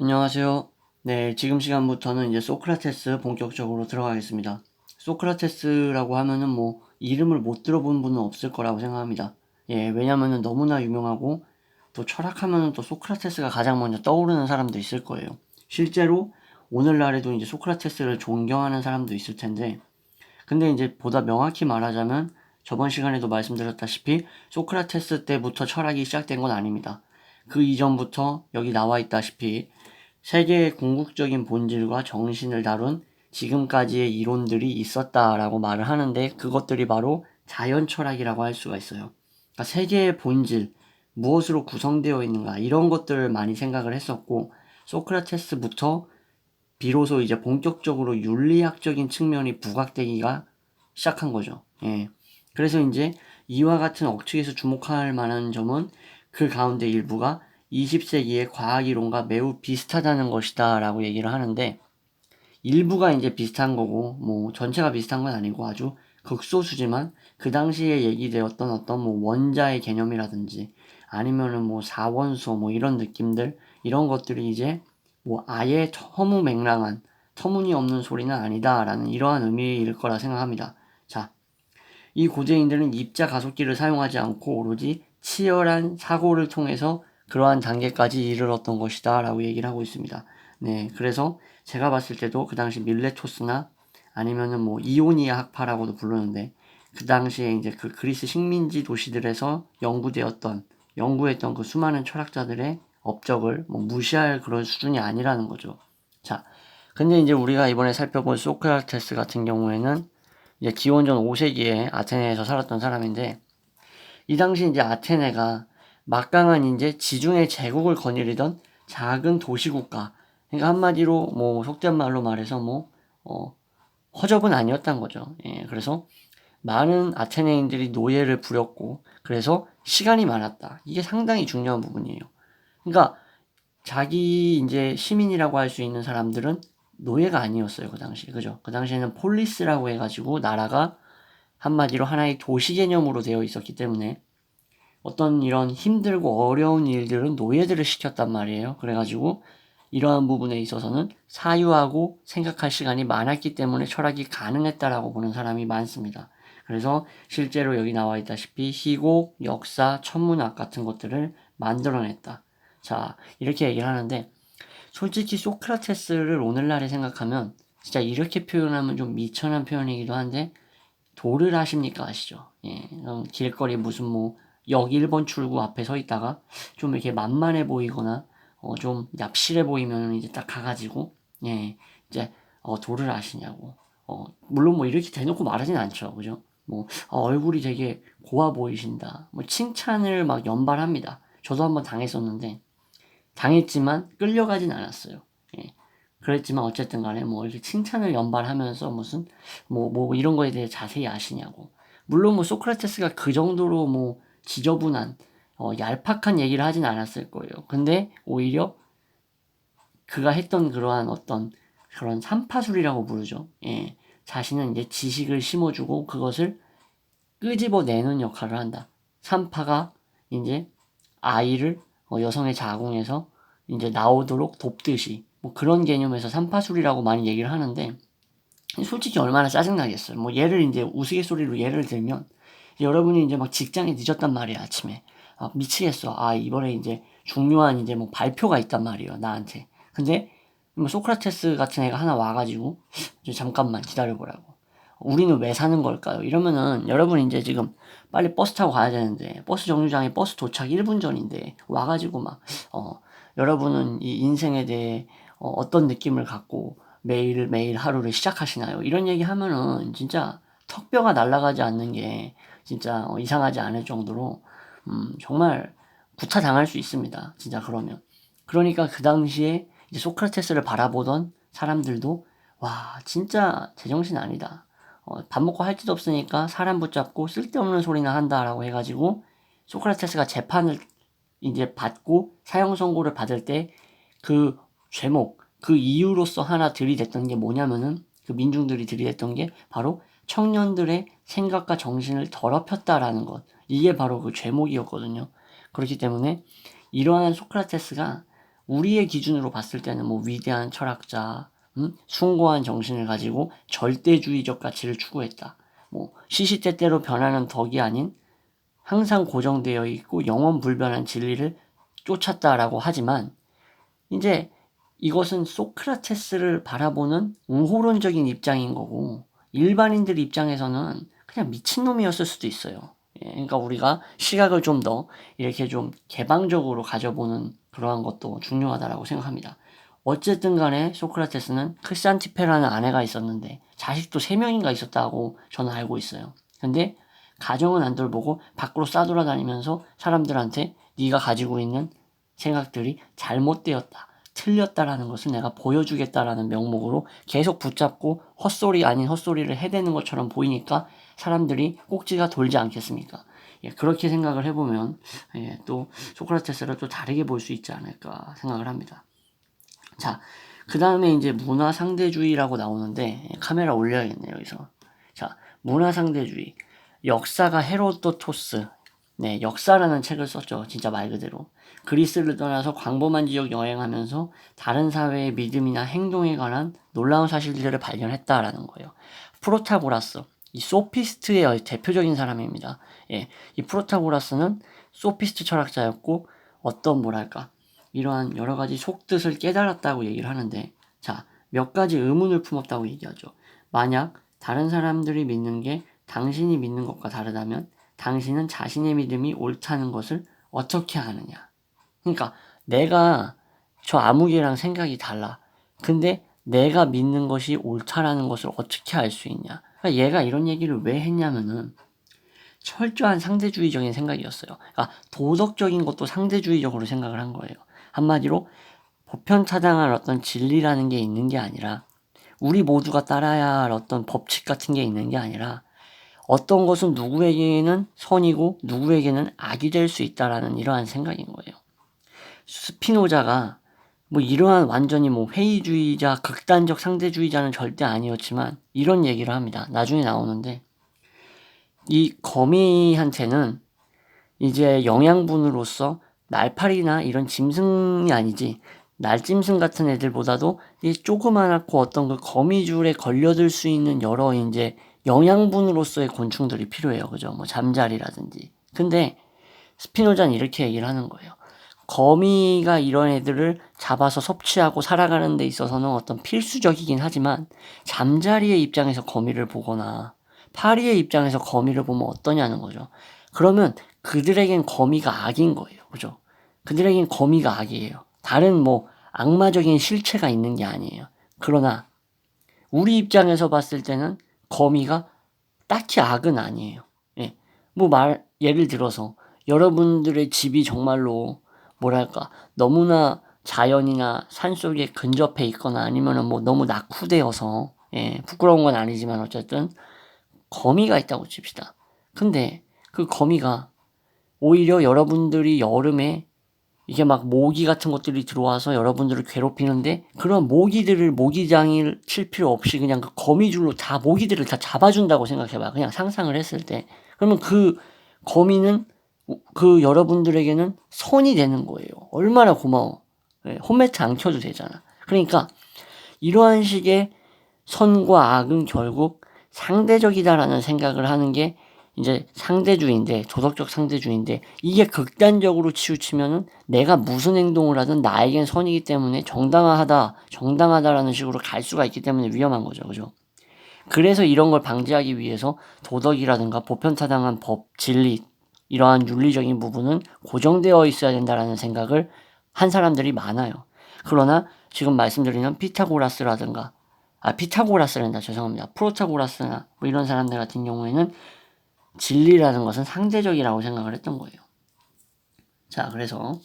안녕하세요. 네, 지금 시간부터는 이제 소크라테스 본격적으로 들어가겠습니다. 소크라테스라고 하면은 뭐 이름을 못 들어본 분은 없을 거라고 생각합니다. 예, 왜냐면은 너무나 유명하고 또 철학하면은 또 소크라테스가 가장 먼저 떠오르는 사람도 있을 거예요. 실제로 오늘날에도 이제 소크라테스를 존경하는 사람도 있을 텐데, 근데 이제 보다 명확히 말하자면 저번 시간에도 말씀드렸다시피 소크라테스 때부터 철학이 시작된 건 아닙니다. 그 이전부터 여기 나와 있다시피 세계의 궁극적인 본질과 정신을 다룬 지금까지의 이론들이 있었다라고 말을 하는데 그것들이 바로 자연 철학이라고 할 수가 있어요. 그러니까 세계의 본질, 무엇으로 구성되어 있는가 이런 것들을 많이 생각을 했었고 소크라테스부터 비로소 이제 본격적으로 윤리학적인 측면이 부각되기가 시작한 거죠. 예. 그래서 이제 이와 같은 억측에서 주목할 만한 점은 그 가운데 일부가 20세기의 과학이론과 매우 비슷하다는 것이다 라고 얘기를 하는데 일부가 이제 비슷한 거고 뭐 전체가 비슷한 건 아니고 아주 극소수지만 그 당시에 얘기되었던 어떤 뭐 원자의 개념이라든지 아니면은 뭐 사원소 뭐 이런 느낌들 이런 것들이 이제 뭐 아예 허무맹랑한 터무니없는 소리는 아니다라는 이러한 의미일 거라 생각합니다. 자, 이 고대인들은 입자 가속기를 사용하지 않고 오로지 치열한 사고를 통해서 그러한 단계까지 이르렀던 것이다 라고 얘기를 하고 있습니다. 네, 그래서 제가 봤을 때도 그 당시 밀레토스나 아니면은 뭐 이오니아 학파라고도 부르는데 그 당시에 이제 그 그리스 식민지 도시들에서 연구했던 그 수많은 철학자들의 업적을 뭐 무시할 그런 수준이 아니라는 거죠. 자, 근데 이제 우리가 이번에 살펴본 소크라테스 같은 경우에는 이제 기원전 5세기에 아테네에서 살았던 사람인데 이 당시 이제 아테네가 막강한 이제 지중해 제국을 거느리던 작은 도시국가. 그러니까 한마디로 뭐 속된 말로 말해서 허접은 아니었단 거죠. 예, 그래서 많은 아테네인들이 노예를 부렸고 그래서 시간이 많았다. 이게 상당히 중요한 부분이에요. 그러니까 자기 이제 시민이라고 할 수 있는 사람들은 노예가 아니었어요. 그 당시에. 그죠? 그 당시에는 폴리스라고 해가지고 나라가 한마디로 하나의 도시 개념으로 되어 있었기 때문에 어떤 이런 힘들고 어려운 일들은 노예들을 시켰단 말이에요. 그래가지고 이러한 부분에 있어서는 사유하고 생각할 시간이 많았기 때문에 철학이 가능했다라고 보는 사람이 많습니다. 그래서 실제로 여기 나와 있다시피 희곡, 역사, 천문학 같은 것들을 만들어냈다. 자, 이렇게 얘기를 하는데 솔직히 소크라테스를 오늘날에 생각하면 진짜 이렇게 표현하면 좀 미천한 표현이기도 한데 도를 하십니까 아시죠? 예, 길거리 무슨 뭐 역 1번 출구 앞에 서 있다가 좀 이렇게 만만해 보이거나 좀 얍실해 보이면 이제 딱 가가지고 예, 이제 도를 아시냐고 물론 뭐 이렇게 대놓고 말하진 않죠, 그죠? 뭐 얼굴이 되게 고와 보이신다, 뭐 칭찬을 막 연발합니다. 저도 한번 당했었는데 당했지만 끌려가진 않았어요. 예. 그랬지만 어쨌든 간에 뭐 이렇게 칭찬을 연발하면서 무슨 뭐 이런 거에 대해 자세히 아시냐고. 물론 뭐 소크라테스가 그 정도로 뭐 지저분한 얄팍한 얘기를 하진 않았을 거예요. 근데 오히려 그가 했던 그러한 어떤 그런 삼파술이라고 부르죠. 예. 자신은 이제 지식을 심어주고 그것을 끄집어내는 역할을 한다. 삼파가 이제 아이를 여성의 자궁에서 이제 나오도록 돕듯이 뭐 그런 개념에서 삼파술이라고 많이 얘기를 하는데 솔직히 얼마나 짜증나겠어요. 뭐 예를 이제 우스갯소리로 예를 들면 여러분이 이제 막 직장에 늦었단 말이야 아침에 미치겠어. 이번에 이제 중요한 이제 뭐 발표가 있단 말이에요 나한테. 근데 뭐 소크라테스 같은 애가 하나 와가지고 이제 잠깐만 기다려보라고. 우리는 왜 사는 걸까요? 이러면은 여러분 이제 지금 빨리 버스 타고 가야 되는데 버스 정류장에 버스 도착 1분 전인데 와가지고 여러분은 이 인생에 대해 어떤 느낌을 갖고 매일매일 하루를 시작하시나요? 이런 얘기 하면은 진짜 턱뼈가 날아가지 않는 게 진짜 이상하지 않을 정도로 정말 구타당할 수 있습니다. 진짜 그러면. 그러니까 그 당시에 이제 소크라테스를 바라보던 사람들도 와 진짜 제정신 아니다. 밥 먹고 할 짓 없으니까 사람 붙잡고 쓸데없는 소리나 한다라고 해가지고 소크라테스가 재판을 이제 받고 사형 선고를 받을 때 그 죄목, 그 이유로서 하나 들이댔던 게 뭐냐면은 그 민중들이 들이댔던 게 바로 청년들의 생각과 정신을 더럽혔다라는 것. 이게 바로 그 죄목이었거든요. 그렇기 때문에 이러한 소크라테스가 우리의 기준으로 봤을 때는 뭐 위대한 철학자, 숭고한 정신을 가지고 절대주의적 가치를 추구했다. 뭐 시시때때로 변하는 덕이 아닌 항상 고정되어 있고 영원 불변한 진리를 쫓았다라고 하지만 이제 이것은 소크라테스를 바라보는 우호론적인 입장인 거고 일반인들 입장에서는 그냥 미친놈이었을 수도 있어요. 그러니까 우리가 시각을 좀 더 이렇게 좀 개방적으로 가져보는 그러한 것도 중요하다라고 생각합니다. 어쨌든 간에 소크라테스는 크산티페라는 아내가 있었는데 자식도 3명인가 있었다고 저는 알고 있어요. 근데 가정은 안 돌보고 밖으로 싸돌아다니면서 사람들한테 네가 가지고 있는 생각들이 잘못되었다, 틀렸다라는 것을 내가 보여주겠다라는 명목으로 계속 붙잡고 헛소리 아닌 헛소리를 해대는 것처럼 보이니까 사람들이 꼭지가 돌지 않겠습니까? 그렇게 생각을 해보면 또 소크라테스를 또 다르게 볼 수 있지 않을까 생각을 합니다. 자, 그 다음에 이제 문화상대주의라고 나오는데 카메라 올려야겠네요, 여기서. 자, 문화상대주의. 역사가 헤로도토스, 역사라는 책을 썼죠. 진짜 말 그대로. 그리스를 떠나서 광범한 지역 여행하면서 다른 사회의 믿음이나 행동에 관한 놀라운 사실들을 발견했다라는 거예요. 프로타고라스, 이 소피스트의 대표적인 사람입니다. 이 프로타고라스는 소피스트 철학자였고 어떤 뭐랄까 이러한 여러 가지 속뜻을 깨달았다고 얘기를 하는데, 자, 몇 가지 의문을 품었다고 얘기하죠. 만약 다른 사람들이 믿는 게 당신이 믿는 것과 다르다면 당신은 자신의 믿음이 옳다는 것을 어떻게 아느냐. 그러니까 내가 저 아무개랑 생각이 달라. 근데 내가 믿는 것이 옳다라는 것을 어떻게 알 수 있냐. 그러니까 얘가 이런 얘기를 왜 했냐면은 철저한 상대주의적인 생각이었어요. 그러니까 도덕적인 것도 상대주의적으로 생각을 한 거예요. 한마디로 보편타당한 어떤 진리라는 게 있는 게 아니라 우리 모두가 따라야 할 어떤 법칙 같은 게 있는 게 아니라 어떤 것은 누구에게는 선이고 누구에게는 악이 될 수 있다라는 이러한 생각인 거예요. 스피노자가 뭐 이러한 완전히 뭐 회의주의자, 극단적 상대주의자는 절대 아니었지만 이런 얘기를 합니다. 나중에 나오는데 이 거미한테는 이제 영양분으로서 날파리나 이런 짐승이 아니지 날짐승 같은 애들보다도 이 조그만하고 어떤 그 거미줄에 걸려들 수 있는 여러 이제 영양분으로서의 곤충들이 필요해요. 그죠? 뭐 잠자리라든지. 근데 스피노자는 이렇게 얘기를 하는 거예요. 거미가 이런 애들을 잡아서 섭취하고 살아가는 데 있어서는 어떤 필수적이긴 하지만 잠자리의 입장에서 거미를 보거나 파리의 입장에서 거미를 보면 어떠냐는 거죠. 그러면 그들에겐 거미가 악인 거예요. 그죠? 그들에겐 거미가 악이에요. 다른 뭐 악마적인 실체가 있는 게 아니에요. 그러나 우리 입장에서 봤을 때는 거미가 딱히 악은 아니에요. 예를 들어서 여러분들의 집이 정말로 뭐랄까 너무나 자연이나 산속에 근접해 있거나 아니면은 뭐 너무 낙후되어서 부끄러운 건 아니지만 어쨌든 거미가 있다고 칩시다. 근데 그 거미가 오히려 여러분들이 여름에 이게 막 모기 같은 것들이 들어와서 여러분들을 괴롭히는데 그런 모기장을 칠 필요 없이 그냥 그 거미줄로 다 모기들을 다 잡아준다고 생각해봐. 그냥 상상을 했을 때. 그러면 그 거미는 그 여러분들에게는 선이 되는 거예요. 얼마나 고마워. 홈매트 안 켜도 되잖아. 그러니까 이러한 식의 선과 악은 결국 상대적이다라는 생각을 하는 게 이제 상대주의인데, 도덕적 상대주의인데, 이게 극단적으로 치우치면은 내가 무슨 행동을 하든 나에겐 선이기 때문에 정당하다라는 식으로 갈 수가 있기 때문에 위험한 거죠. 그죠? 그래서 이런 걸 방지하기 위해서 도덕이라든가 보편타당한 법, 진리, 이러한 윤리적인 부분은 고정되어 있어야 된다라는 생각을 한 사람들이 많아요. 그러나 지금 말씀드리는 피타고라스라든가, 피타고라스란다. 죄송합니다. 프로타고라스나 뭐 이런 사람들 같은 경우에는 진리라는 것은 상대적이라고 생각을 했던 거예요. 자, 그래서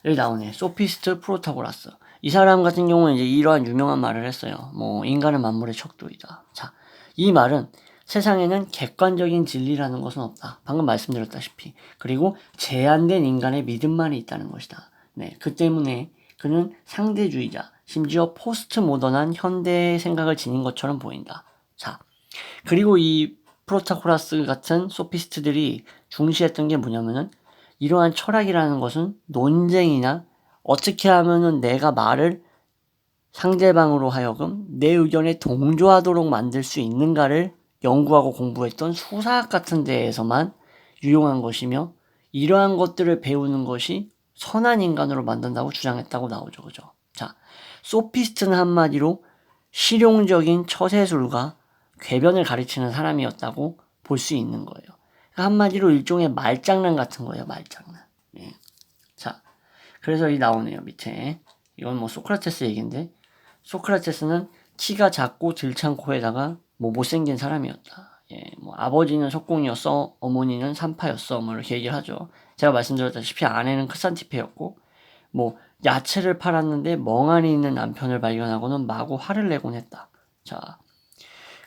여기 나오네. 소피스트 프로타고라스. 이 사람 같은 경우는 이제 이러한 유명한 말을 했어요. 뭐 인간은 만물의 척도이다. 자, 이 말은 세상에는 객관적인 진리라는 것은 없다. 방금 말씀드렸다시피. 그리고 제한된 인간의 믿음만이 있다는 것이다. 그 때문에 그는 상대주의자, 심지어 포스트 모던한 현대 생각을 지닌 것처럼 보인다. 자, 그리고 이 프로타고라스 같은 소피스트들이 중시했던 게 뭐냐면은 이러한 철학이라는 것은 논쟁이나 어떻게 하면은 내가 말을 상대방으로 하여금 내 의견에 동조하도록 만들 수 있는가를 연구하고 공부했던 수사학 같은 데에서만 유용한 것이며, 이러한 것들을 배우는 것이 선한 인간으로 만든다고 주장했다고 나오죠. 그죠? 자, 소피스트는 한마디로 실용적인 처세술과 궤변을 가르치는 사람이었다고 볼 수 있는 거예요. 한마디로 일종의 말장난 같은 거예요. 말장난. 예. 자, 그래서 이 나오네요. 밑에. 이건 뭐 소크라테스 얘기인데, 소크라테스는 키가 작고 들창코에다가 뭐 못생긴 사람이었다. 예, 뭐 아버지는 석공이었어, 어머니는 산파였어, 뭐 이렇게 얘기를 하죠. 제가 말씀드렸다시피 아내는 크산티페였고, 뭐 야채를 팔았는데 멍하니 있는 남편을 발견하고는 마구 화를 내곤 했다. 자,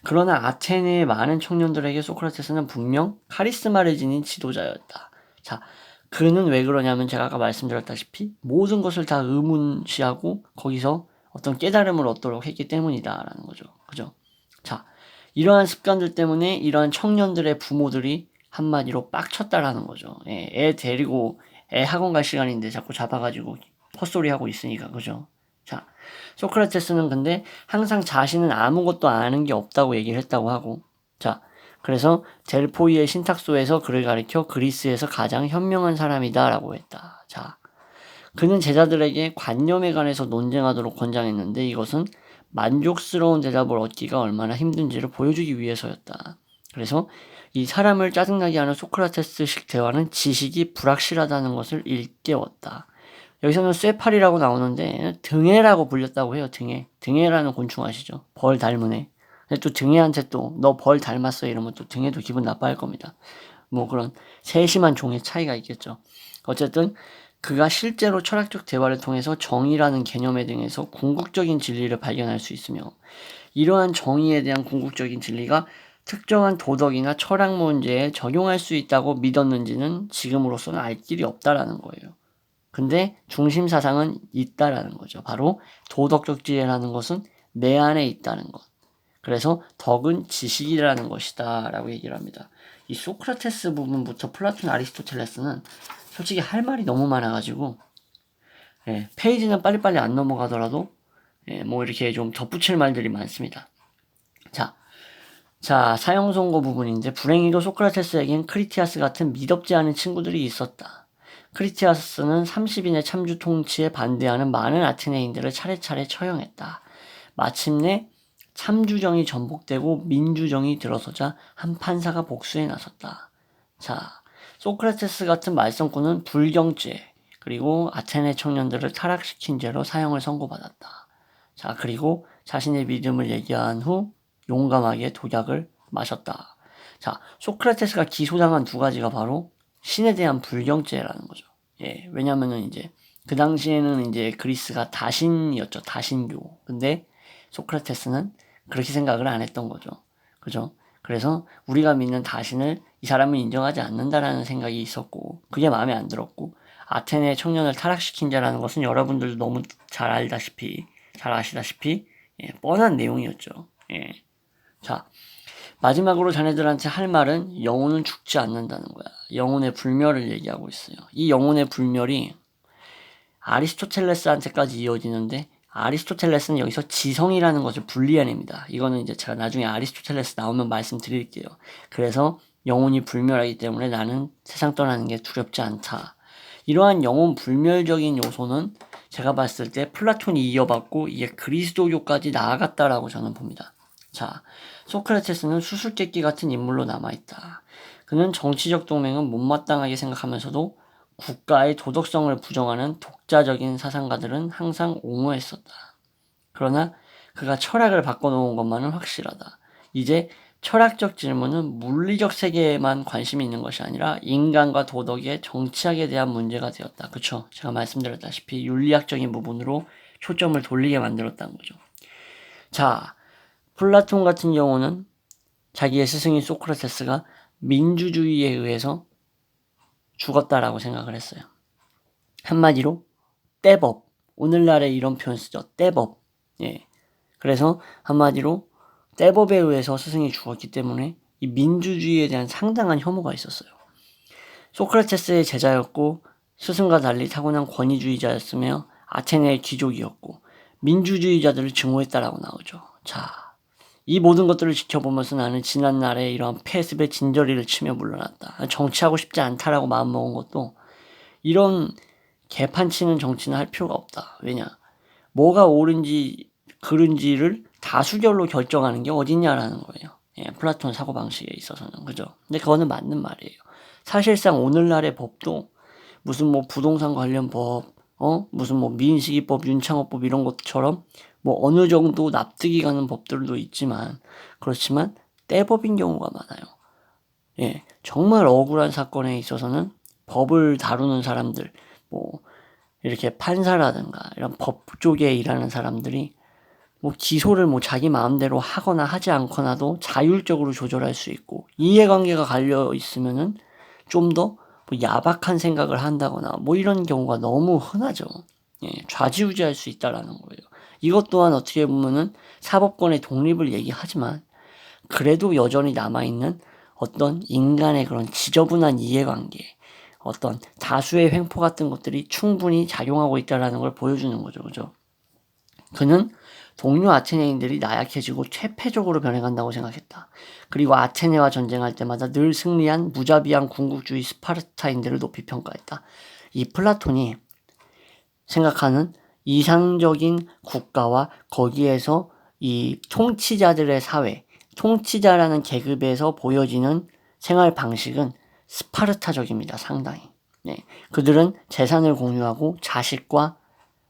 그러나 아테네의 많은 청년들에게 소크라테스는 분명 카리스마를 지닌 지도자였다. 자, 그는 왜 그러냐면 제가 아까 말씀드렸다시피 모든 것을 다 의문시하고 거기서 어떤 깨달음을 얻도록 했기 때문이다라는 거죠. 그죠? 자, 이러한 습관들 때문에 이러한 청년들의 부모들이 한마디로 빡쳤다라는 거죠. 예, 애 데리고 애 학원 갈 시간인데 자꾸 잡아가지고 헛소리 하고 있으니까. 그죠? 자, 소크라테스는 근데 항상 자신은 아무것도 아는 게 없다고 얘기를 했다고 하고, 자, 그래서 델포이의 신탁소에서 그를 가리켜 그리스에서 가장 현명한 사람이다라고 했다. 자, 그는 제자들에게 관념에 관해서 논쟁하도록 권장했는데 이것은 만족스러운 대답을 얻기가 얼마나 힘든지를 보여주기 위해서였다. 그래서 이 사람을 짜증나게 하는 소크라테스식 대화는 지식이 불확실하다는 것을 일깨웠다. 여기서는 쇠팔이라고 나오는데 등해라고 불렸다고 해요. 등해라는 곤충 아시죠? 벌 닮은 애. 근데 또 등해한테 또 너 벌 닮았어 이러면 또 등해도 기분 나빠할 겁니다. 뭐 그런 세심한 종의 차이가 있겠죠. 어쨌든 그가 실제로 철학적 대화를 통해서 정의라는 개념에 대해서 궁극적인 진리를 발견할 수 있으며, 이러한 정의에 대한 궁극적인 진리가 특정한 도덕이나 철학 문제에 적용할 수 있다고 믿었는지는 지금으로서는 알 길이 없다라는 거예요. 근데 중심 사상은 있다라는 거죠. 바로 도덕적 지혜라는 것은 내 안에 있다는 것. 그래서 덕은 지식이라는 것이다 라고 얘기를 합니다. 이 소크라테스 부분부터 플라톤, 아리스토텔레스는 솔직히 할 말이 너무 많아가지고, 예, 페이지는 빨리빨리 안 넘어가더라도 예, 뭐 이렇게 좀 덧붙일 말들이 많습니다. 자, 사형 선고 부분인데, 불행히도 소크라테스에겐 크리티아스 같은 미덥지 않은 친구들이 있었다. 크리티아스는 30인의 참주 통치에 반대하는 많은 아테네인들을 차례차례 처형했다. 마침내 참주정이 전복되고 민주정이 들어서자 한 판사가 복수에 나섰다. 자, 소크라테스 같은 말썽꾼은 불경죄, 그리고 아테네 청년들을 타락시킨 죄로 사형을 선고받았다. 자, 그리고 자신의 믿음을 얘기한 후 용감하게 독약을 마셨다. 자, 소크라테스가 기소당한 두 가지가 바로 신에 대한 불경죄라는 거죠. 예, 왜냐면은 이제 그 당시에는 이제 그리스가 다신이었죠. 다신교. 근데 소크라테스는 그렇게 생각을 안 했던 거죠. 그죠? 그래서 우리가 믿는 다신을 이 사람은 인정하지 않는다라는 생각이 있었고, 그게 마음에 안 들었고, 아테네 청년을 타락시킨 자라는 것은 여러분들도 너무 잘 아시다시피, 예, 뻔한 내용이었죠. 예. 자, 마지막으로 자네들한테 할 말은 영혼은 죽지 않는다는 거야. 영혼의 불멸을 얘기하고 있어요. 이 영혼의 불멸이 아리스토텔레스한테까지 이어지는데, 아리스토텔레스는 여기서 지성이라는 것을 분리해냅니다. 이거는 이제 제가 나중에 아리스토텔레스 나오면 말씀드릴게요. 그래서 영혼이 불멸하기 때문에 나는 세상 떠나는 게 두렵지 않다. 이러한 영혼 불멸적인 요소는 제가 봤을 때 플라톤이 이어받고 이게 그리스도교까지 나아갔다라고 저는 봅니다. 자, 소크라테스는 수수께끼 같은 인물로 남아있다. 그는 정치적 동맹은 못마땅하게 생각하면서도 국가의 도덕성을 부정하는 독자적인 사상가들은 항상 옹호했었다. 그러나 그가 철학을 바꿔놓은 것만은 확실하다. 이제 철학적 질문은 물리적 세계에만 관심이 있는 것이 아니라 인간과 도덕의 정치학에 대한 문제가 되었다. 그쵸? 제가 말씀드렸다시피 윤리학적인 부분으로 초점을 돌리게 만들었다는 거죠. 자, 플라톤 같은 경우는 자기의 스승인 소크라테스가 민주주의에 의해서 죽었다라고 생각을 했어요. 한마디로 떼법. 오늘날에 이런 표현 쓰죠. 떼법. 예. 그래서 한마디로 떼법에 의해서 스승이 죽었기 때문에 이 민주주의에 대한 상당한 혐오가 있었어요. 소크라테스의 제자였고 스승과 달리 타고난 권위주의자였으며 아테네의 귀족이었고 민주주의자들을 증오했다라고 나오죠. 자, 이 모든 것들을 지켜보면서 나는 지난날에 이러한 폐습의 진저리를 치며 물러났다. 정치하고 싶지 않다라고 마음먹은 것도 이런 개판치는 정치는 할 필요가 없다. 왜냐? 뭐가 옳은지 그른지를 다수결로 결정하는 게 어딨냐라는 거예요. 예, 플라톤 사고방식에 있어서는. 그죠? 근데 그거는 맞는 말이에요. 사실상 오늘날의 법도 무슨 뭐 부동산 관련 법, 무슨 뭐 민식이법, 윤창호법 이런 것처럼 뭐 어느 정도 납득이 가는 법들도 있지만 그렇지만 떼법인 경우가 많아요. 예, 정말 억울한 사건에 있어서는 법을 다루는 사람들, 뭐 이렇게 판사라든가 이런 법 쪽에 일하는 사람들이 뭐 기소를 뭐 자기 마음대로 하거나 하지 않거나도 자율적으로 조절할 수 있고 이해관계가 갈려 있으면은 좀더 뭐 야박한 생각을 한다거나 뭐 이런 경우가 너무 흔하죠. 예, 좌지우지할 수 있다라는 거예요. 이것 또한 어떻게 보면은 사법권의 독립을 얘기하지만 그래도 여전히 남아있는 어떤 인간의 그런 지저분한 이해관계, 어떤 다수의 횡포 같은 것들이 충분히 작용하고 있다는 걸 보여주는 거죠. 그죠? 그는 동료 아테네인들이 나약해지고 퇴폐적으로 변해간다고 생각했다. 그리고 아테네와 전쟁할 때마다 늘 승리한 무자비한 궁극주의 스파르타인들을 높이 평가했다. 이 플라톤이 생각하는 이상적인 국가와 거기에서 이 통치자들의 사회, 통치자라는 계급에서 보여지는 생활 방식은 스파르타적입니다. 상당히. 네. 그들은 재산을 공유하고 자식과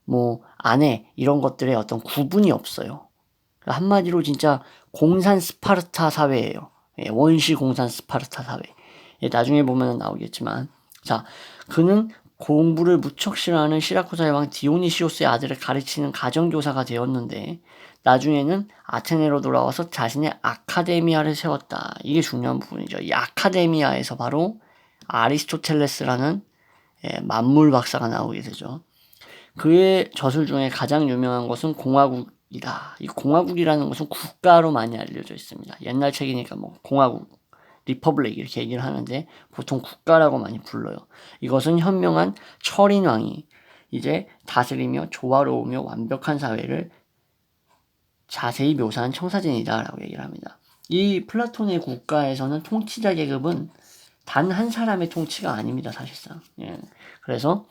뭐 아내 이런 것들의 어떤 구분이 없어요. 한마디로 진짜 공산 스파르타 사회예요. 예, 원시 공산 스파르타 사회. 예, 나중에 보면 나오겠지만, 자, 그는 공부를 무척 싫어하는 시라쿠사의 왕 디오니시오스의 아들을 가르치는 가정교사가 되었는데 나중에는 아테네로 돌아와서 자신의 아카데미아를 세웠다. 이게 중요한 부분이죠. 이 아카데미아에서 바로 아리스토텔레스라는 만물 박사가 나오게 되죠. 그의 저술 중에 가장 유명한 것은 공화국이다. 이 공화국이라는 것은 국가로 많이 알려져 있습니다. 옛날 책이니까 뭐 공화국, 리퍼블릭 이렇게 얘기를 하는데 보통 국가라고 많이 불러요. 이것은 현명한 철인왕이 이제 다스리며 조화로우며 완벽한 사회를 자세히 묘사한 청사진이다라고 얘기를 합니다. 이 플라톤의 국가에서는 통치자 계급은 단 한 사람의 통치가 아닙니다. 사실상. 예. 그래서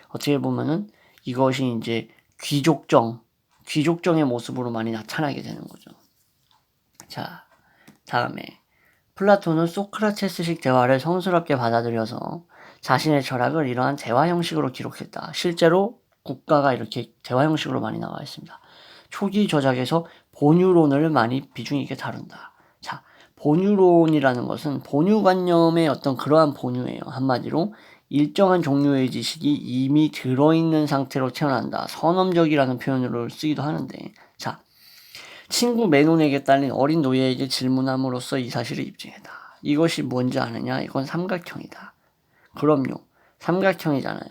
어떻게 보면은 이것이 이제 귀족정의 모습으로 많이 나타나게 되는 거죠. 자, 다음에 플라톤은 소크라테스식 대화를 성스럽게 받아들여서 자신의 철학을 이러한 대화 형식으로 기록했다. 실제로 국가가 이렇게 대화 형식으로 많이 나와 있습니다. 초기 저작에서 본유론을 많이 비중 있게 다룬다. 자, 본유론이라는 것은 본유관념의 어떤 그러한 본유예요. 한마디로 일정한 종류의 지식이 이미 들어있는 상태로 태어난다. 선험적이라는 표현으로 쓰기도 하는데, 자, 친구 메논에게 딸린 어린 노예에게 질문함으로써 이 사실을 입증했다. 이것이 뭔지 아느냐? 이건 삼각형이다. 그럼요. 삼각형이잖아요.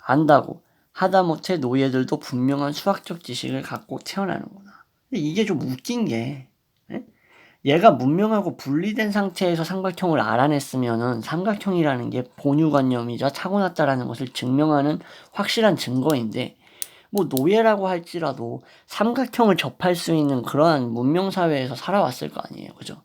안다고. 하다못해 노예들도 분명한 수학적 지식을 갖고 태어나는구나. 근데 이게 좀 웃긴 게, 얘가 문명하고 분리된 상태에서 삼각형을 알아냈으면은 삼각형이라는 게 본유관념이자 타고났다라는 것을 증명하는 확실한 증거인데, 뭐 노예라고 할지라도 삼각형을 접할 수 있는 그러한 문명사회에서 살아왔을 거 아니에요. 그죠?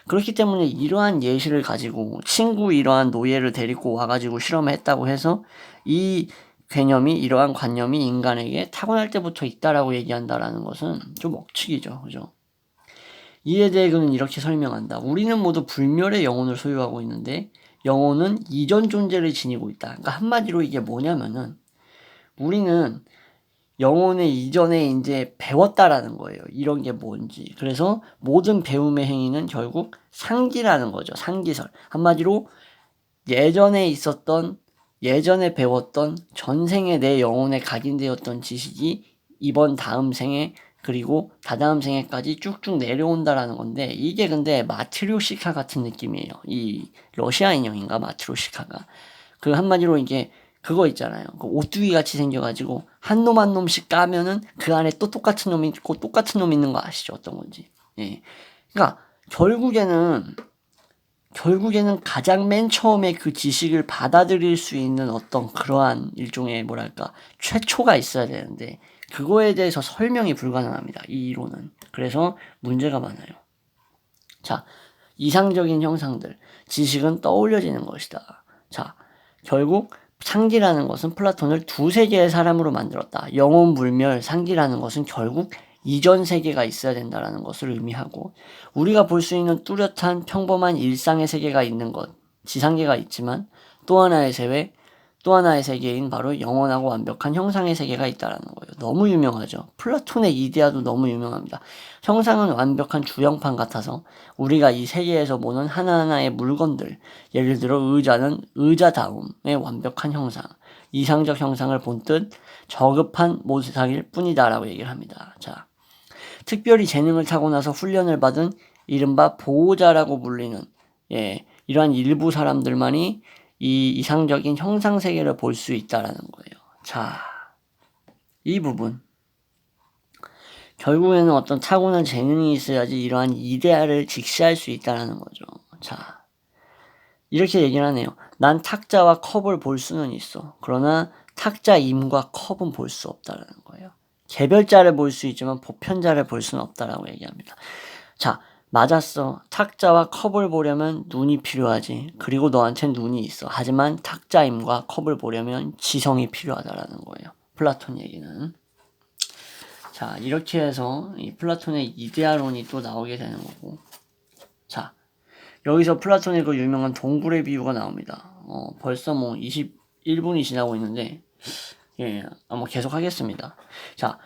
그렇기 때문에 이러한 예시를 가지고 친구 이러한 노예를 데리고 와가지고 실험을 했다고 해서 이 개념이 이러한 관념이 인간에게 타고날 때부터 있다라고 얘기한다라는 것은 좀 억측이죠. 그죠? 이에 대해 그는 이렇게 설명한다. 우리는 모두 불멸의 영혼을 소유하고 있는데 영혼은 이전 존재를 지니고 있다. 그러니까 한마디로 이게 뭐냐면은 우리는 영혼의 이전에 이제 배웠다라는 거예요. 이런 게 뭔지. 그래서 모든 배움의 행위는 결국 상기라는 거죠. 상기설. 한마디로 예전에 배웠던 전생에 내 영혼에 각인되었던 지식이 이번 다음 생에 그리고 다다음 생에까지 쭉쭉 내려온다라는 건데 이게 근데 마트료시카 같은 느낌이에요. 이 러시아 인형인가 마트료시카가. 그 한마디로 이게 그거 있잖아요. 그 오뚜기 같이 생겨가지고 한 놈 한 놈씩 까면은 그 안에 또 똑같은 놈이 있고 똑같은 놈이 있는 거 아시죠? 어떤 건지. 예. 그러니까 결국에는 결국에는 가장 맨 처음에 그 지식을 받아들일 수 있는 어떤 그러한 일종의 뭐랄까 최초가 있어야 되는데 그거에 대해서 설명이 불가능합니다. 이 이론은. 그래서 문제가 많아요. 자, 이상적인 형상들, 지식은 떠올려지는 것이다. 자, 결국 상기라는 것은 플라톤을 두 세계의 사람으로 만들었다. 영혼 불멸 상기라는 것은 결국 이전 세계가 있어야 된다는 것을 의미하고 우리가 볼 수 있는 뚜렷한 평범한 일상의 세계가 있는 것, 지상계가 있지만 또 하나의 세계인 바로 영원하고 완벽한 형상의 세계가 있다는 거예요. 너무 유명하죠. 플라톤의 이데아도 너무 유명합니다. 형상은 완벽한 주형판 같아서 우리가 이 세계에서 보는 하나하나의 물건들, 예를 들어 의자는 의자다움의 완벽한 형상, 이상적 형상을 본뜻 저급한 모습일 뿐이다라고 얘기를 합니다. 자, 특별히 재능을 타고나서 훈련을 받은 이른바 보호자라고 불리는 이러한 일부 사람들만이 이 이상적인 형상 세계를 볼 수 있다라는 거예요. 자, 이 부분 결국에는 어떤 타고난 재능이 있어야지 이러한 이데아를 직시할 수 있다는 거죠. 자, 이렇게 얘기를 하네요. 난 탁자와 컵을 볼 수는 있어. 그러나 탁자 임과 컵은 볼 수 없다는 거예요. 개별자를 볼 수 있지만 보편자를 볼 수는 없다라고 얘기합니다. 자, 맞았어. 탁자와 컵을 보려면 눈이 필요하지. 그리고 너한텐 눈이 있어. 하지만 탁자임과 컵을 보려면 지성이 필요하다라는 거예요. 플라톤 얘기는. 자, 이렇게 해서 이 플라톤의 이데아론이 또 나오게 되는 거고. 자, 여기서 플라톤의 그 유명한 동굴의 비유가 나옵니다. 벌써 뭐 21분이 지나고 있는데, 뭐 계속 하겠습니다. 자,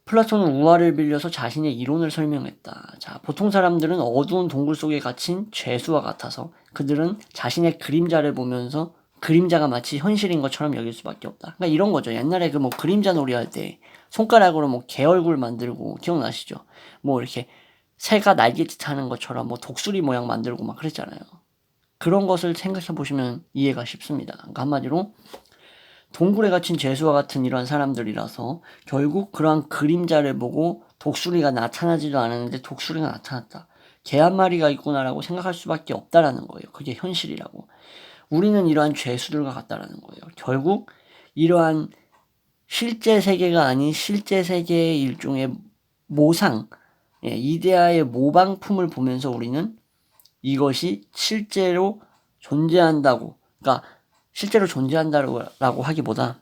플라톤은 우화를 빌려서 자신의 이론을 설명했다. 자, 보통 사람들은 어두운 동굴 속에 갇힌 죄수와 같아서 그들은 자신의 그림자를 보면서 그림자가 마치 현실인 것처럼 여길 수밖에 없다. 그러니까 이런 거죠. 옛날에 그 뭐 그림자 놀이 할 때 손가락으로 뭐 개 얼굴 만들고 기억나시죠? 뭐 이렇게 새가 날갯짓 하는 것처럼 뭐 독수리 모양 만들고 막 그랬잖아요. 그런 것을 생각해 보시면 이해가 쉽습니다. 그러니까 한마디로 동굴에 갇힌 죄수와 같은 이러한 사람들이라서 결국 그러한 그림자를 보고 독수리가 나타나지도 않았는데 독수리가 나타났다. 개 한 마리가 있구나라고 생각할 수밖에 없다라는 거예요. 그게 현실이라고. 우리는 이러한 죄수들과 같다라는 거예요. 결국 이러한 실제 세계가 아닌 실제 세계의 일종의 모상, 이데아의 모방품을 보면서 우리는 이것이 실제로 존재한다고, 그러니까 실제로 존재한다라고 하기보다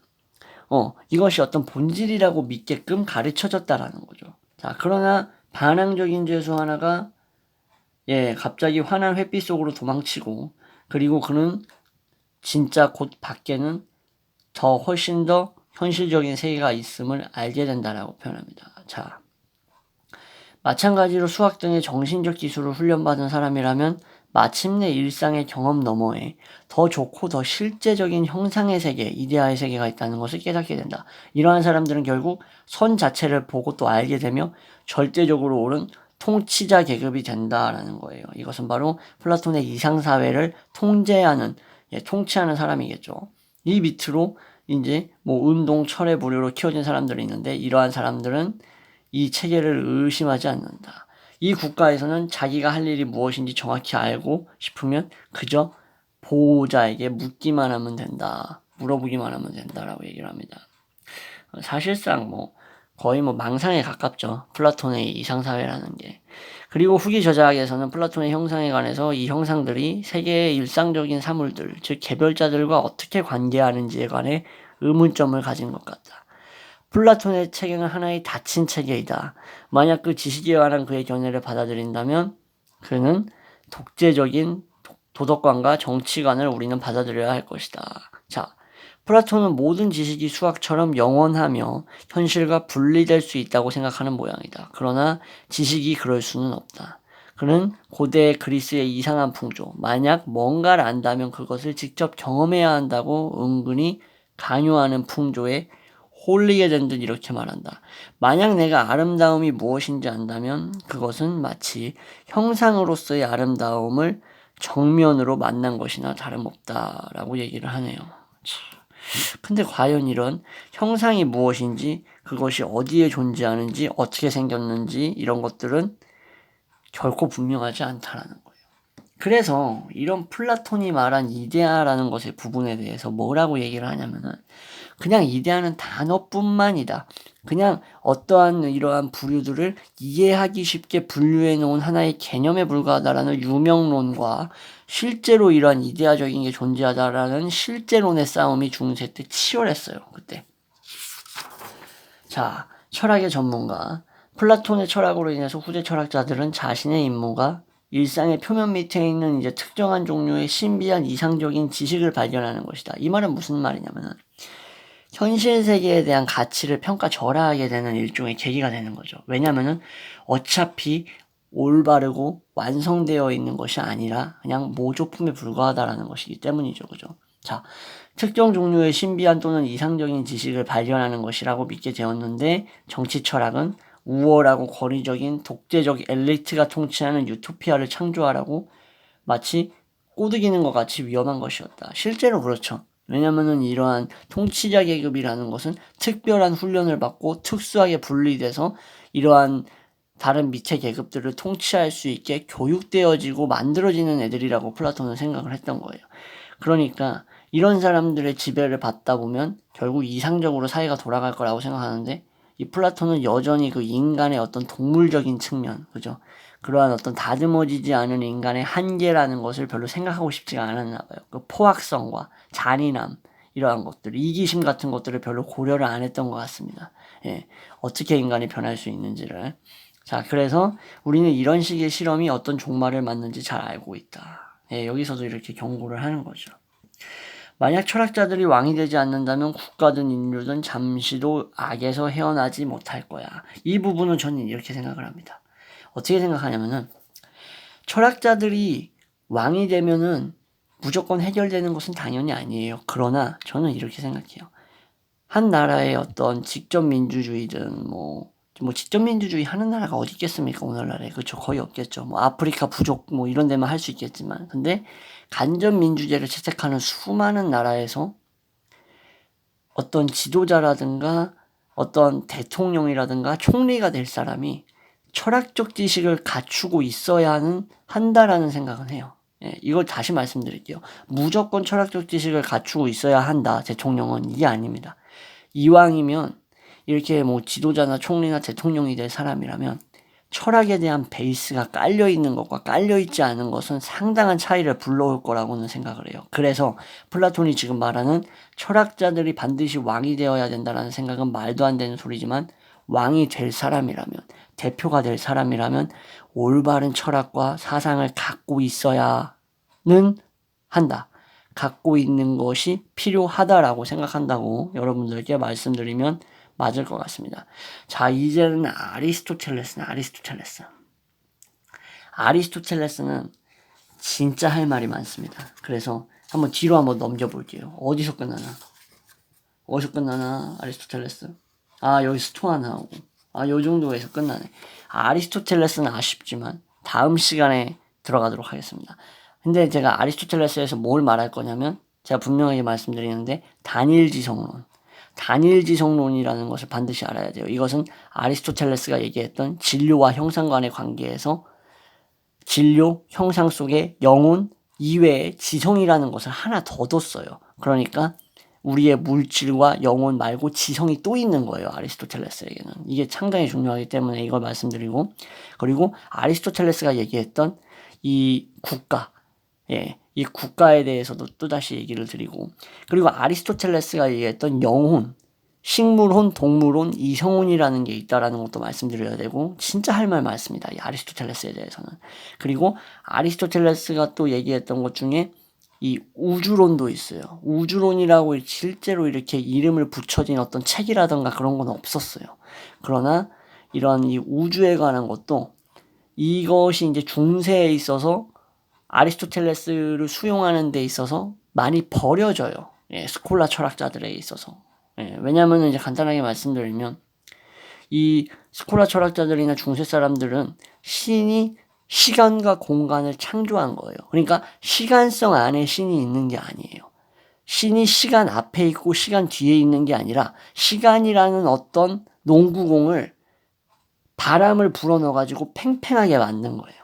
이것이 어떤 본질이라고 믿게끔 가르쳐졌다라는 거죠. 자, 그러나 반항적인 죄수 하나가 갑자기 환한 햇빛 속으로 도망치고 그리고 그는 진짜 곧 밖에는 더 훨씬 더 현실적인 세계가 있음을 알게 된다라고 표현합니다. 자, 마찬가지로 수학 등의 정신적 기술을 훈련받은 사람이라면 마침내 일상의 경험 너머에 더 좋고 더 실제적인 형상의 세계, 이데아의 세계가 있다는 것을 깨닫게 된다. 이러한 사람들은 결국 선 자체를 보고 또 알게 되며 절대적으로 옳은 통치자 계급이 된다라는 거예요. 이것은 바로 플라톤의 이상사회를 통치하는 사람이겠죠. 이 밑으로 이제 뭐 운동, 철의 부류로 키워진 사람들이 있는데 이러한 사람들은 이 체계를 의심하지 않는다. 이 국가에서는 자기가 할 일이 무엇인지 정확히 알고 싶으면 그저 보호자에게 묻기만 하면 된다. 물어보기만 하면 된다라고 얘기를 합니다. 사실상 거의 망상에 가깝죠. 플라톤의 이상사회라는 게. 그리고 후기 저자에서는 플라톤의 형상에 관해서 이 형상들이 세계의 일상적인 사물들, 즉 개별자들과 어떻게 관계하는지에 관해 의문점을 가진 것 같다. 플라톤의 체계는 하나의 닫힌 체계이다. 만약 그 지식에 관한 그의 견해를 받아들인다면 그는 독재적인 도덕관과 정치관을 우리는 받아들여야 할 것이다. 자, 플라톤은 모든 지식이 수학처럼 영원하며 현실과 분리될 수 있다고 생각하는 모양이다. 그러나 지식이 그럴 수는 없다. 그는 고대 그리스의 이상한 풍조, 만약 뭔가를 안다면 그것을 직접 경험해야 한다고 은근히 강요하는 풍조에 홀리게 된 듯 이렇게 말한다. 만약 내가 아름다움이 무엇인지 안다면 그것은 마치 형상으로서의 아름다움을 정면으로 만난 것이나 다름없다라고 얘기를 하네요. 근데 과연 이런 형상이 무엇인지, 그것이 어디에 존재하는지, 어떻게 생겼는지 이런 것들은 결코 분명하지 않다라는 거예요. 그래서 이런 플라톤이 말한 이데아라는 것의 부분에 대해서 뭐라고 얘기를 하냐면은 그냥 이데아는 단어뿐만이다. 그냥 어떠한 이러한 부류들을 이해하기 쉽게 분류해 놓은 하나의 개념에 불과하다라는 유명론과 실제로 이러한 이데아적인 게 존재하다라는 실제론의 싸움이 중세 때 치열했어요. 그때. 자, 철학의 전문가. 플라톤의 철학으로 인해서 후대 철학자들은 자신의 임무가 일상의 표면 밑에 있는 이제 특정한 종류의 신비한 이상적인 지식을 발견하는 것이다. 이 말은 무슨 말이냐면은 현실 세계에 대한 가치를 평가절하하게 되는 일종의 계기가 되는 거죠. 왜냐면은 어차피 올바르고 완성되어 있는 것이 아니라 그냥 모조품에 불과하다라는 것이기 때문이죠. 그죠? 자, 특정 종류의 신비한 또는 이상적인 지식을 발견하는 것이라고 믿게 되었는데 정치 철학은 우월하고 권위적인 독재적 엘리트가 통치하는 유토피아를 창조하라고 마치 꼬드기는 것 같이 위험한 것이었다. 실제로 그렇죠. 왜냐면은 이러한 통치자 계급이라는 것은 특별한 훈련을 받고 특수하게 분리돼서 이러한 다른 밑의 계급들을 통치할 수 있게 교육되어지고 만들어지는 애들이라고 플라톤은 생각을 했던 거예요. 그러니까 이런 사람들의 지배를 받다 보면 결국 이상적으로 사회가 돌아갈 거라고 생각하는데 이 플라톤은 여전히 그 인간의 어떤 동물적인 측면, 그죠? 그러한 어떤 다듬어지지 않은 인간의 한계라는 것을 별로 생각하고 싶지가 않았나 봐요. 그 포악성과 잔인함, 이러한 것들, 이기심 같은 것들을 별로 고려를 안 했던 것 같습니다. 예, 어떻게 인간이 변할 수 있는지를. 자, 그래서 우리는 이런 식의 실험이 어떤 종말을 맞는지 잘 알고 있다. 예, 여기서도 이렇게 경고를 하는 거죠. 만약 철학자들이 왕이 되지 않는다면 국가든 인류든 잠시도 악에서 헤어나지 못할 거야. 이 부분은 저는 이렇게 생각을 합니다. 어떻게 생각하냐면은 철학자들이 왕이 되면은 무조건 해결되는 것은 당연히 아니에요. 그러나 저는 이렇게 생각해요. 한 나라의 어떤 직접 민주주의든 뭐 직접 민주주의 하는 나라가 어디 있겠습니까? 오늘날에. 그렇죠. 거의 없겠죠. 뭐 아프리카 부족 뭐 이런 데만 할 수 있겠지만. 근데 간접 민주제를 채택하는 수많은 나라에서 어떤 지도자라든가 어떤 대통령이라든가 총리가 될 사람이 철학적 지식을 갖추고 있어야 한다라는 생각은 해요. 예, 이걸 다시 말씀드릴게요. 무조건 철학적 지식을 갖추고 있어야 한다. 대통령은 이게 아닙니다. 이왕이면 이렇게 뭐 지도자나 총리나 대통령이 될 사람이라면 철학에 대한 베이스가 깔려 있는 것과 깔려 있지 않은 것은 상당한 차이를 불러올 거라고는 생각을 해요. 그래서 플라톤이 지금 말하는 철학자들이 반드시 왕이 되어야 된다는 생각은 말도 안 되는 소리지만 왕이 될 사람이라면, 대표가 될 사람이라면 올바른 철학과 사상을 갖고 있어야는 한다. 갖고 있는 것이 필요하다라고 생각한다고 여러분들께 말씀드리면 맞을 것 같습니다. 자, 이제는 아리스토텔레스는 진짜 할 말이 많습니다. 그래서 한번 뒤로 한번 넘겨볼게요. 어디서 끝나나 아리스토텔레스? 아, 여기 스토아 나오고. 아, 요 정도에서 끝나네. 아리스토텔레스는 아쉽지만 다음 시간에 들어가도록 하겠습니다. 근데 제가 아리스토텔레스에서 뭘 말할 거냐면 제가 분명하게 말씀드리는데 단일지성론이라는 것을 반드시 알아야 돼요. 이것은 아리스토텔레스가 얘기했던 진료와 형상 간의 관계에서 진료, 형상 속에 영혼 이외에 지성이라는 것을 하나 더 뒀어요. 그러니까 우리의 물질과 영혼 말고 지성이 또 있는 거예요. 아리스토텔레스에게는. 이게 상당히 중요하기 때문에 이걸 말씀드리고, 그리고 아리스토텔레스가 얘기했던 이 국가, 이 국가에 대해서도 또다시 얘기를 드리고, 그리고 아리스토텔레스가 얘기했던 영혼, 식물혼, 동물혼, 이성혼이라는 게 있다라는 것도 말씀드려야 되고, 진짜 할 말 많습니다. 이 아리스토텔레스에 대해서는. 그리고 아리스토텔레스가 또 얘기했던 것 중에 이 우주론도 있어요. 우주론이라고 실제로 이렇게 이름을 붙여진 어떤 책이라든가 그런 건 없었어요. 그러나 이런 이 우주에 관한 것도 이것이 이제 중세에 있어서 아리스토텔레스를 수용하는 데 있어서 많이 버려져요. 스콜라 철학자들에 있어서. 왜냐하면 이제 간단하게 말씀드리면 이 스콜라 철학자들이나 중세 사람들은 신이 시간과 공간을 창조한 거예요. 그러니까 시간성 안에 신이 있는 게 아니에요. 신이 시간 앞에 있고 시간 뒤에 있는 게 아니라 시간이라는 어떤 농구공을 바람을 불어넣어가지고 팽팽하게 만든 거예요.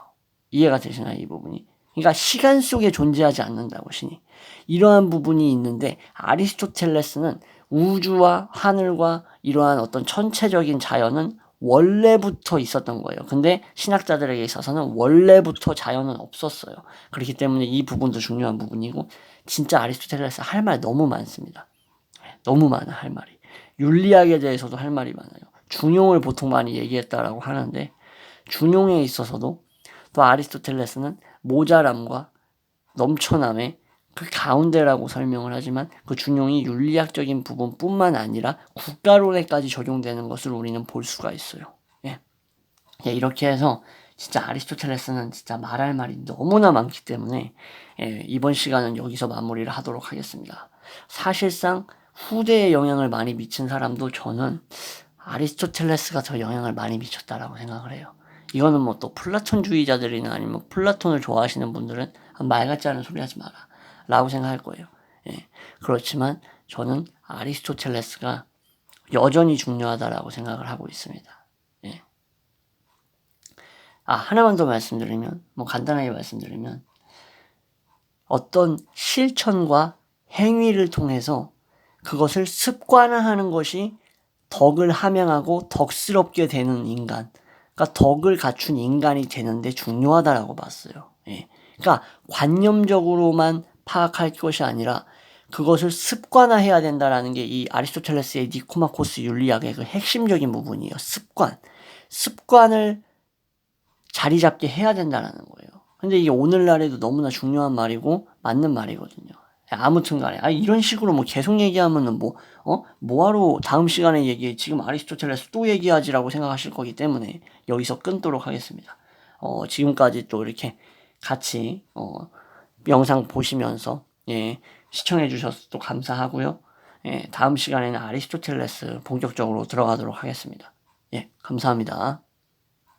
이해가 되시나요, 이 부분이? 그러니까 시간 속에 존재하지 않는다고, 신이. 이러한 부분이 있는데 아리스토텔레스는 우주와 하늘과 이러한 어떤 천체적인 자연은 원래부터 있었던 거예요. 근데 신학자들에게 있어서는 원래부터 자연은 없었어요. 그렇기 때문에 이 부분도 중요한 부분이고, 진짜 아리스토텔레스 할 말 너무 많습니다. 너무 많아, 할 말이. 윤리학에 대해서도 할 말이 많아요. 중용을 보통 많이 얘기했다라고 하는데, 중용에 있어서도 또 아리스토텔레스는 모자람과 넘쳐남의 그 가운데라고 설명을 하지만, 그 중용이 윤리학적인 부분뿐만 아니라 국가론에까지 적용되는 것을 우리는 볼 수가 있어요. 예. 예, 이렇게 해서 진짜 아리스토텔레스는 진짜 말할 말이 너무나 많기 때문에, 예, 이번 시간은 여기서 마무리를 하도록 하겠습니다. 사실상 후대에 영향을 많이 미친 사람도 저는 아리스토텔레스가 더 영향을 많이 미쳤다라고 생각을 해요. 이거는 뭐 또 플라톤주의자들이나 아니면 플라톤을 좋아하시는 분들은 말 같지 않은 소리 하지 마라 라고 생각할 거예요. 예. 그렇지만 저는 아리스토텔레스가 여전히 중요하다라고 생각을 하고 있습니다. 예. 하나만 더 말씀드리면, 뭐 간단하게 말씀드리면, 어떤 실천과 행위를 통해서 그것을 습관화하는 것이 덕을 함양하고 덕스럽게 되는 인간, 그러니까 덕을 갖춘 인간이 되는데 중요하다라고 봤어요. 예. 그러니까 관념적으로만 파악할 것이 아니라 그것을 습관화해야 된다라는 게 이 아리스토텔레스의 니코마코스 윤리학의 그 핵심적인 부분이에요. 습관을 자리 잡게 해야 된다라는 거예요. 근데 이게 오늘날에도 너무나 중요한 말이고 맞는 말이거든요. 아무튼 간에 이런 식으로 뭐 계속 얘기하면은 뭐하러 다음 시간에 얘기해, 지금 아리스토텔레스 또 얘기하지라고 생각하실 거기 때문에 여기서 끊도록 하겠습니다. 지금까지 또 이렇게 같이 영상 보시면서, 예, 시청해 주셔서 또 감사하고요. 예, 다음 시간에는 아리스토텔레스 본격적으로 들어가도록 하겠습니다. 예, 감사합니다.